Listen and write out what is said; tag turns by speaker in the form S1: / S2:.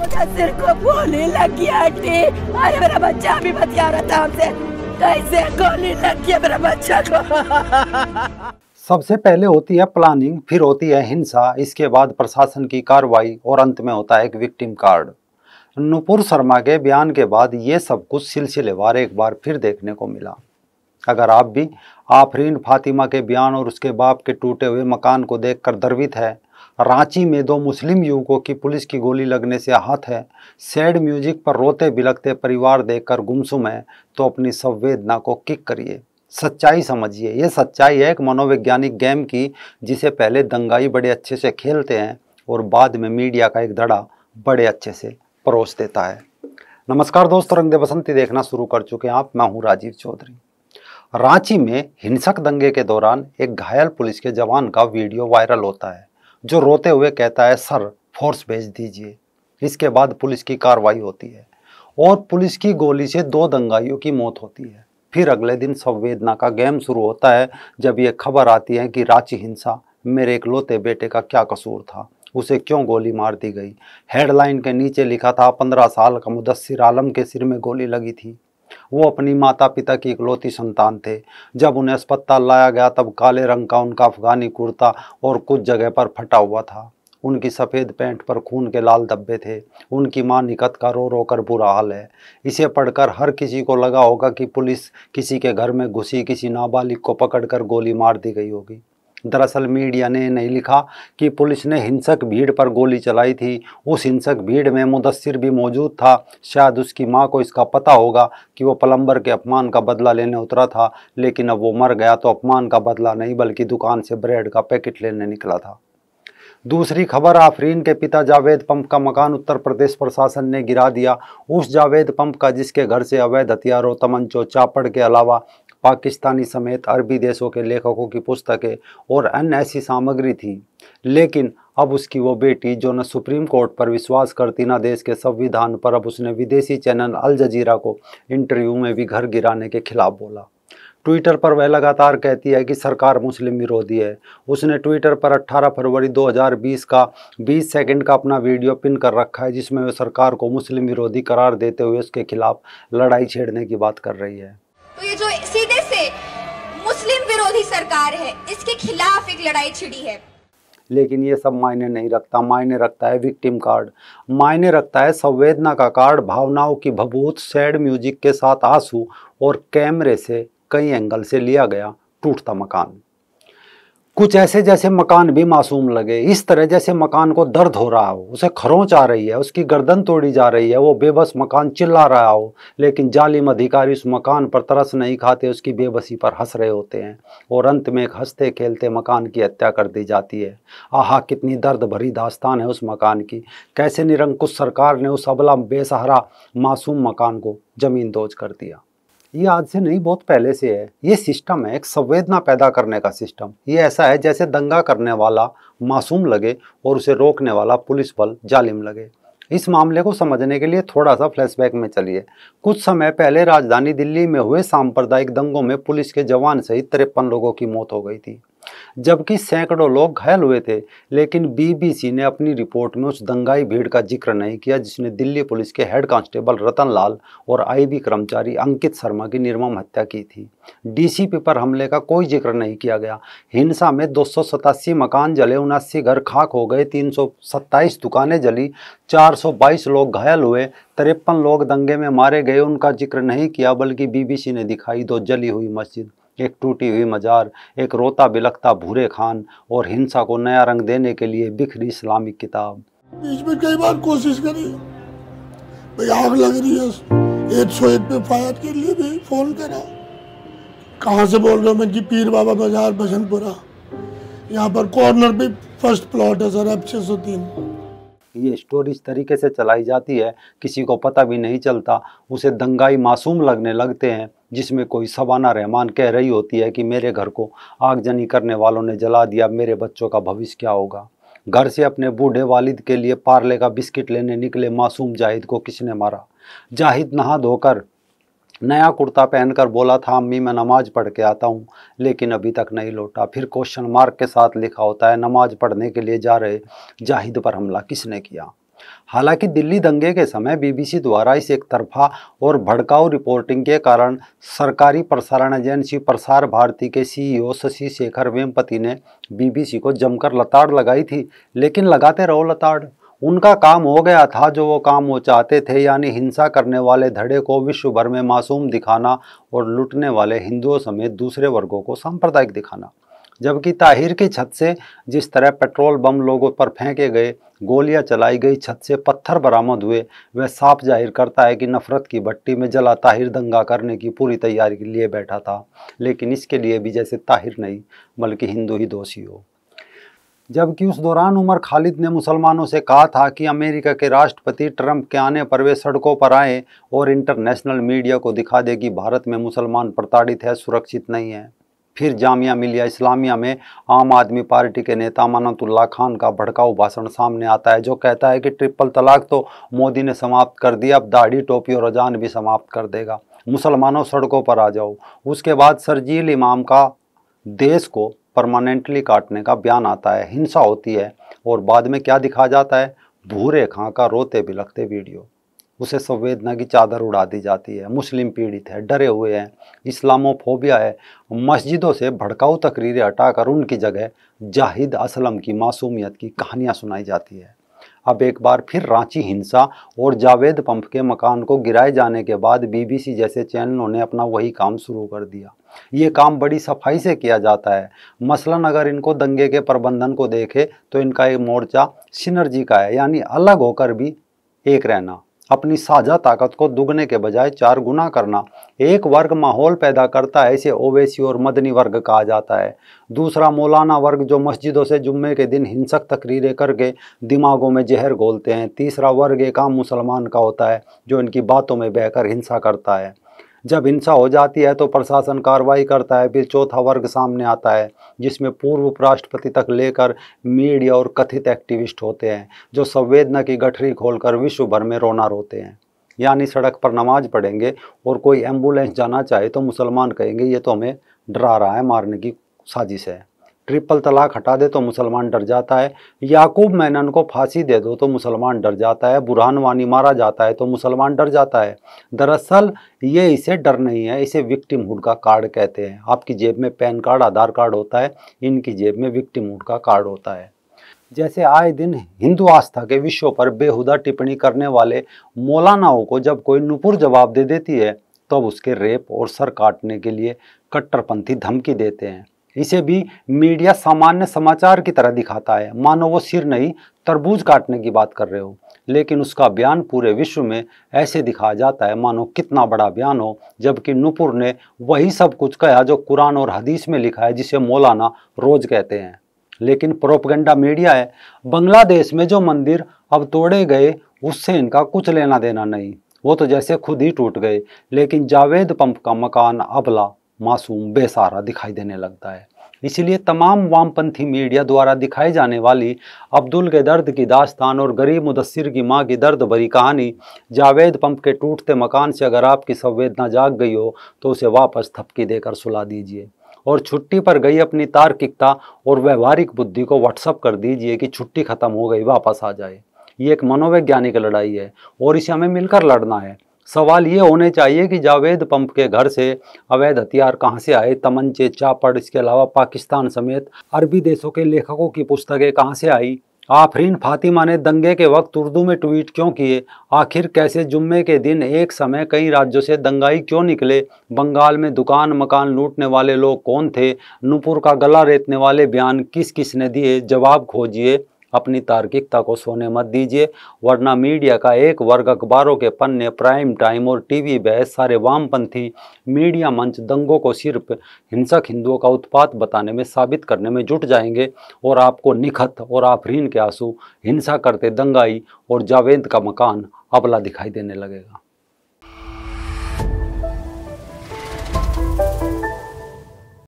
S1: मुदस्सिर को गोली लगी आंटी। अरे मेरा बच्चा अभी बतिया रहा था हमसे, कैसे गोली लगी है मेरा बच्चा को।
S2: सबसे पहले होती है प्लानिंग, फिर होती है हिंसा, इसके बाद प्रशासन की कार्रवाई और अंत में होता है एक विक्टिम कार्ड। नुपुर शर्मा के बयान के बाद ये सब कुछ सिलसिलेवार एक बार फिर देखने को मिला। अगर आप भी आफरीन फातिमा के बयान और उसके बाप के टूटे हुए मकान को देखकर द्रवित है, रांची में 2 मुस्लिम युवकों की पुलिस की गोली लगने से आहत है, सैड म्यूजिक पर रोते बिलखते परिवार देखकर गुमसुम है, तो अपनी संवेदना को किक करिए, सच्चाई समझिए। ये सच्चाई है एक मनोवैज्ञानिक गेम की, जिसे पहले दंगाई बड़े अच्छे से खेलते हैं और बाद में मीडिया का एक धड़ा बड़े अच्छे से परोस देता है। नमस्कार दोस्तों, रंग दे बसंती देखना शुरू कर चुके हैं आप। मैं हूं राजीव चौधरी। रांची में हिंसक दंगे के दौरान एक घायल पुलिस के जवान का वीडियो वायरल होता है, जो रोते हुए कहता है, सर फोर्स भेज दीजिए। इसके बाद पुलिस की कार्रवाई होती है और पुलिस की गोली से 2 दंगाइयों की मौत होती है। फिर अगले दिन संवेदना का गेम शुरू होता है, जब ये खबर आती है कि रांची हिंसा, मेरे इकलौते बेटे का क्या कसूर था, उसे क्यों गोली मार दी गई। हेडलाइन के नीचे लिखा था, 15 साल का मुदस्सिर आलम के सिर में गोली लगी थी। वो अपनी माता पिता की इकलौती संतान थे। जब उन्हें अस्पताल लाया गया तब काले रंग का उनका अफगानी कुर्ता और कुछ जगह पर फटा हुआ था। उनकी सफ़ेद पैंट पर खून के लाल धब्बे थे। उनकी मां निकत का रो रो कर बुरा हाल है। इसे पढ़कर हर किसी को लगा होगा कि पुलिस किसी के घर में घुसी किसी नाबालिग को पकड़कर गोली मार दी गई होगी। दरअसल मीडिया ने नहीं लिखा कि पुलिस ने हिंसक भीड़ पर गोली चलाई थी। उस हिंसक भीड़ में मुदस्सिर भी मौजूद था। शायद उसकी मां को इसका पता होगा कि वो प्लम्बर के अपमान का बदला लेने उतरा था, लेकिन अब वो मर गया तो अपमान का बदला नहीं बल्कि दुकान से ब्रेड का पैकेट लेने निकला था। दूसरी खबर, आफरीन के पिता जावेद पंप का मकान उत्तर प्रदेश प्रशासन ने गिरा दिया। उस जावेद पंप का, जिसके घर से अवैध हथियारों, तमंचों, चापड़ के अलावा पाकिस्तानी समेत अरबी देशों के लेखकों की पुस्तकें और अन्य ऐसी सामग्री थी, लेकिन अब उसकी वो बेटी, जो न सुप्रीम कोर्ट पर विश्वास करती न देश के संविधान पर, अब उसने विदेशी चैनल अल जजीरा को इंटरव्यू में भी घर गिराने के खिलाफ बोला। ट्विटर पर वह लगातार कहती है कि सरकार मुस्लिम विरोधी है। उसने ट्विटर पर 18 फरवरी 2020 का 20 सेकंड का अपना वीडियो पिन कर रखा है, जिसमें वह सरकार को मुस्लिम विरोधी करार देते हुए उसके खिलाफ लड़ाई छेड़ने की बात कर रही है।
S3: तो ये जो सीधे से मुस्लिम विरोधी सरकार है, इसके खिलाफ एक लड़ाई छिड़ी है।
S2: लेकिन ये सब मायने नहीं रखता। मायने रखता है विक्टिम कार्ड, मायने रखता है संवेदना का कार्ड, भावनाओं की भभूत, सैड म्यूजिक के साथ आंसू और कैमरे से कई एंगल से लिया गया टूटता मकान। कुछ ऐसे जैसे मकान भी मासूम लगे, इस तरह जैसे मकान को दर्द हो रहा हो, उसे खरोंच आ रही है, उसकी गर्दन तोड़ी जा रही है, वो बेबस मकान चिल्ला रहा हो, लेकिन जालिम अधिकारी उस मकान पर तरस नहीं खाते, उसकी बेबसी पर हंस रहे होते हैं और अंत में एक हंसते खेलते मकान की हत्या कर दी जाती है। आहा, कितनी दर्द भरी दास्तान है उस मकान की। कैसे निरंकुश सरकार ने उस अबला बेसहारा मासूम मकान को जमींदोज कर दिया। ये आज से नहीं, बहुत पहले से है। ये सिस्टम है एक संवेदना पैदा करने का सिस्टम। ये ऐसा है जैसे दंगा करने वाला मासूम लगे और उसे रोकने वाला पुलिस बल जालिम लगे। इस मामले को समझने के लिए थोड़ा सा फ्लैशबैक में चलिए। कुछ समय पहले राजधानी दिल्ली में हुए सांप्रदायिक दंगों में पुलिस के जवान सहित 53 लोगों की मौत हो गई थी, जबकि सैकड़ों लोग घायल हुए थे। लेकिन बीबीसी ने अपनी रिपोर्ट में उस दंगाई भीड़ का जिक्र नहीं किया, जिसने दिल्ली पुलिस के हेड कांस्टेबल रतन लाल और आईबी कर्मचारी अंकित शर्मा की निर्मम हत्या की थी। डीसीपी पर हमले का कोई जिक्र नहीं किया गया। हिंसा में 287 मकान जले, 79 घर खाक हो गए, 327 दुकानें जली, 422 लोग घायल हुए, 53 लोग दंगे में मारे गए। उनका जिक्र नहीं किया, बल्कि बीबीसी ने दिखाई 2 जली हुई मस्जिद, एक टूटी हुई मजार, एक रोता बिलखता भूरे खान और हिंसा को नया रंग देने के लिए बिखरी इस्लामिक किताब।
S4: बीच में कई बार कोशिश करी, भाई आग लग रही है, 101 पे फायर के लिए भी फोन करा। कहाँ से बोल रहे हो? मैं जी पीर बाबा बाजार बसंतपुरा, यहाँ पर कॉर्नर पे फर्स्ट प्लॉट है सर, अब 603।
S2: ये स्टोरी इस तरीके से चलाई जाती है, किसी को पता भी नहीं चलता, उसे दंगाई मासूम लगने लगते हैं, जिसमें कोई शबाना रहमान कह रही होती है कि मेरे घर को आगजनी करने वालों ने जला दिया, मेरे बच्चों का भविष्य क्या होगा। घर से अपने बूढ़े वालिद के लिए पार्ले का बिस्किट लेने निकले मासूम जाहिद को किसने मारा। जाहिद नहा धोकर नया कुर्ता पहनकर बोला था, अम्मी मैं नमाज पढ़ के आता हूँ, लेकिन अभी तक नहीं लौटा। फिर क्वेश्चन मार्क के साथ लिखा होता है, नमाज पढ़ने के लिए जा रहे जाहिद पर हमला किसने किया। हालांकि दिल्ली दंगे के समय बीबीसी द्वारा इस एक तरफा और भड़काऊ रिपोर्टिंग के कारण सरकारी प्रसारण एजेंसी प्रसार भारती के सीईओ शशि शेखर वेम्पति ने बीबीसी को जमकर लताड़ लगाई थी। लेकिन लगाते रहो लताड़, उनका काम हो गया था जो वो काम वो चाहते थे, यानी हिंसा करने वाले धड़े को विश्व भर में मासूम दिखाना और लूटने वाले हिंदुओं समेत दूसरे वर्गों को सांप्रदायिक दिखाना। जबकि ताहिर की छत से जिस तरह पेट्रोल बम लोगों पर फेंके गए, गोलियां चलाई गई, छत से पत्थर बरामद हुए, वह साफ जाहिर करता है कि नफरत की भट्टी में जला ताहिर दंगा करने की पूरी तैयारी के लिए बैठा था, लेकिन इसके लिए भी जैसे ताहिर नहीं बल्कि हिंदू ही दोषी हो। जबकि उस दौरान उमर खालिद ने मुसलमानों से कहा था कि अमेरिका के राष्ट्रपति ट्रंप के आने पर वे सड़कों पर आए और इंटरनेशनल मीडिया को दिखा दे कि भारत में मुसलमान प्रताड़ित है, सुरक्षित नहीं है। फिर जामिया मिलिया इस्लामिया में आम आदमी पार्टी के नेता अमानतुल्लाह खान का भड़काऊ भाषण सामने आता है जो कहता है कि ट्रिपल तलाक तो मोदी ने समाप्त कर दिया, अब दाढ़ी टोपी और अजान भी समाप्त कर देगा, मुसलमानों सड़कों पर आ जाओ। उसके बाद शरजील इमाम का देश को परमानेंटली काटने का बयान आता है, हिंसा होती है और बाद में क्या दिखा जाता है, भूरे खां का रोते बिलखते वीडियो। उसे संवेदना की चादर उड़ा दी जाती है। मुस्लिम पीड़ित है, डरे हुए हैं, इस्लामोफोबिया है। मस्जिदों से भड़काऊ तकरीरें हटाकर उनकी जगह जाहिद असलम की मासूमियत की कहानियां सुनाई जाती है। अब एक बार फिर रांची हिंसा और जावेद पंप के मकान को गिराए जाने के बाद बीबीसी जैसे चैनलों ने अपना वही काम शुरू कर दिया। ये काम बड़ी सफाई से किया जाता है। मसलन अगर इनको दंगे के प्रबंधन को देखे तो इनका एक मोर्चा सिनर्जी का है, यानी अलग होकर भी एक रहना, अपनी साझा ताकत को दुगने के बजाय 4 गुना करना। एक वर्ग माहौल पैदा करता है, इसे ओवैसी और मदनी वर्ग कहा जाता है। दूसरा मौलाना वर्ग जो मस्जिदों से जुम्मे के दिन हिंसक तकरीरें करके दिमागों में जहर घोलते हैं। तीसरा वर्ग एक आम मुसलमान का होता है जो इनकी बातों में बहकर हिंसा करता है। जब हिंसा हो जाती है तो प्रशासन कार्रवाई करता है। फिर चौथा वर्ग सामने आता है जिसमें पूर्व उपराष्ट्रपति तक लेकर मीडिया और कथित एक्टिविस्ट होते हैं जो संवेदना की गठरी खोलकर विश्व भर में रोना रोते हैं। यानी सड़क पर नमाज पढ़ेंगे और कोई एम्बुलेंस जाना चाहे तो मुसलमान कहेंगे ये तो हमें डरा रहा है, मारने की साजिश है। ट्रिपल तलाक हटा दे तो मुसलमान डर जाता है। याकूब मेनन को फांसी दे दो तो मुसलमान डर जाता है। बुरहान वानी मारा जाता है तो मुसलमान डर जाता है। दरअसल ये इसे डर नहीं है, इसे विक्टिमहुड का कार्ड कहते हैं। आपकी जेब में पैन कार्ड, आधार कार्ड होता है, इनकी जेब में विक्टिमहुड का कार्ड होता है। जैसे आए दिन हिंदू आस्था के विषयों पर बेहुदा टिप्पणी करने वाले मौलानाओं को जब कोई नुपुर जवाब दे देती है तब तो उसके रेप और सर काटने के लिए कट्टरपंथी धमकी देते हैं। इसे भी मीडिया सामान्य समाचार की तरह दिखाता है, मानो वो सिर नहीं तरबूज काटने की बात कर रहे हो। लेकिन उसका बयान पूरे विश्व में ऐसे दिखाया जाता है मानो कितना बड़ा बयान हो, जबकि नुपुर ने वही सब कुछ कहा जो कुरान और हदीस में लिखा है, जिसे मौलाना रोज कहते हैं। लेकिन प्रोपेगेंडा मीडिया है। बांग्लादेश में जो मंदिर अब तोड़े गए उससे इनका कुछ लेना देना नहीं, वो तो जैसे खुद ही टूट गए। लेकिन जावेद पंप का मकान अबला, मासूम, बेसहारा दिखाई देने लगता है। इसलिए तमाम वामपंथी मीडिया द्वारा दिखाई जाने वाली अब्दुल के दर्द की दास्तान और गरीब मुदस्सिर की मां की दर्द भरी कहानी, जावेद पंप के टूटते मकान से अगर आपकी संवेदना जाग गई हो तो उसे वापस थपकी देकर सुला दीजिए और छुट्टी पर गई अपनी तार्किकता और व्यवहारिक बुद्धि को व्हाट्सअप कर दीजिए कि छुट्टी खत्म हो गई, वापस आ जाए। ये एक मनोवैज्ञानिक लड़ाई है और इसे हमें मिलकर लड़ना है। सवाल ये होने चाहिए कि जावेद पंप के घर से अवैध हथियार कहाँ से आए, तमंचे, चापड़, इसके अलावा पाकिस्तान समेत अरबी देशों के लेखकों की पुस्तकें कहाँ से आई। आफरीन फातिमा ने दंगे के वक्त उर्दू में ट्वीट क्यों किए। आखिर कैसे जुम्मे के दिन एक समय कई राज्यों से दंगाई क्यों निकले। बंगाल में दुकान मकान लूटने वाले लोग कौन थे। नुपुर का गला रेतने वाले बयान किस किस ने दिए। जवाब खोजिए, अपनी तार्किकता को सोने मत दीजिए, वरना मीडिया का एक वर्ग अखबारों के पन्ने, प्राइम टाइम और टीवी बहस, सारे वामपंथी मीडिया मंच दंगों को सिर्फ हिंसक हिंदुओं का उत्पात बताने में, साबित करने में जुट जाएंगे और आपको निखत और आफरीन के आंसू, हिंसा करते दंगाई और जावेद का मकान अबला दिखाई देने लगेगा।